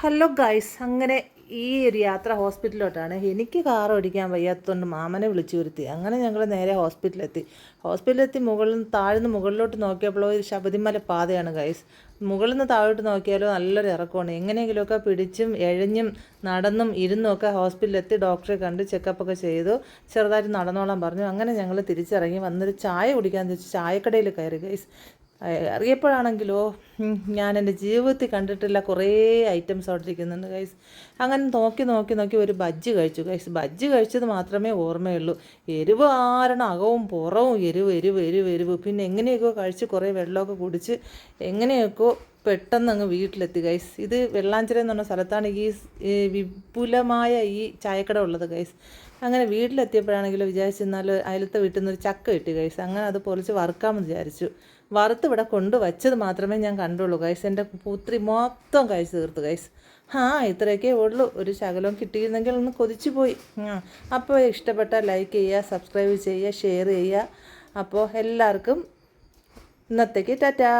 Hello guys, അങ്ങനെ ഈ ഒരു യാത്ര ഹോസ്പിറ്റലിലോട്ടാണ്. എനിക്ക് കാർ ഓടിക്കാൻ വയ്യാത്തതുകൊണ്ട് മാമനെ വിളിച്ചു വരുത്തി. അങ്ങനെ ഞങ്ങൾ നേരെ ഹോസ്പിറ്റലിലെത്തി മുകളിൽ നിന്ന് താഴ്ന്ന് മുകളിലോട്ട് നോക്കിയപ്പോൾ ഒരു ശബരിമല പാതയാണ് ഗൈസ്. മുകളിൽ നിന്ന് താഴോട്ട് നോക്കിയാലോ നല്ലൊരു ഇറക്കമാണ്. എങ്ങനെയെങ്കിലുമൊക്കെ പിടിച്ചും എഴഞ്ഞും നടന്നും ഇരുന്നുമൊക്കെ ഹോസ്പിറ്റലിലെത്തി ഡോക്ടറെ കണ്ട് ചെക്കപ്പൊക്കെ ചെയ്തു. ചെറുതായിട്ട് നടന്നോളാൻ പറഞ്ഞു. അങ്ങനെ ഞങ്ങൾ തിരിച്ചിറങ്ങി വന്നൊരു ചായ കുടിക്കാമെന്ന് വെച്ച് ചായക്കടയിൽ കയറി ഗൈസ്. അറിയപ്പോഴാണെങ്കിലോ ഞാൻ എൻ്റെ ജീവിതത്തിൽ കണ്ടിട്ടില്ല കുറേ ഐറ്റംസ് അവിടെ ഇരിക്കുന്നുണ്ട് ഗൈസ്. അങ്ങനെ നോക്കി നോക്കി നോക്കി ഒരു ബജ്ജി കഴിച്ചു ഗൈസ്. ബജ്ജി കഴിച്ചത് മാത്രമേ ഓർമ്മയുള്ളൂ. എരിവ് ആരണം അകവും പുറവും എരിവ്. പിന്നെ എങ്ങനെയൊക്കെയോ കഴിച്ച് കുറേ വെള്ളമൊക്കെ കുടിച്ച് എങ്ങനെയൊക്കെയോ പെട്ടെന്ന് അങ്ങ് വീട്ടിലെത്തി ഗൈസ്. ഇത് വെള്ളാഞ്ചിറ എന്ന് പറഞ്ഞ സ്ഥലത്താണ് ഈ വിപുലമായ ഈ ചായക്കട ഉള്ളത് ഗൈസ്. അങ്ങനെ വീട്ടിലെത്തിയപ്പോഴാണെങ്കിലും വിചാരിച്ചെന്നാൽ അയലത്തെ വീട്ടിൽ നിന്ന് ഒരു ചക്ക കിട്ടി ഗൈസ്. അങ്ങനെ അത് പൊളിച്ച് വറുക്കാമെന്ന് വിചാരിച്ചു. വറുത്ത് ഇവിടെ കൊണ്ടുവച്ചത് മാത്രമേ ഞാൻ കണ്ടുള്ളൂ ഗൈസ്. എൻ്റെ പുത്രി മൊത്തം കഴിച്ച് തീർത്തു ഗൈസ്. ഇത്രയൊക്കെ ഉള്ളൂ. ഒരു ശകലം കിട്ടിയിരുന്നെങ്കിൽ ഒന്ന് കൊതിച്ചു പോയി. അപ്പോൾ ഇഷ്ടപ്പെട്ടാൽ ലൈക്ക് ചെയ്യുക, സബ്സ്ക്രൈബ് ചെയ്യുക, ഷെയർ ചെയ്യുക. അപ്പോൾ എല്ലാവർക്കും ഇന്നത്തേക്ക് ടാറ്റാ.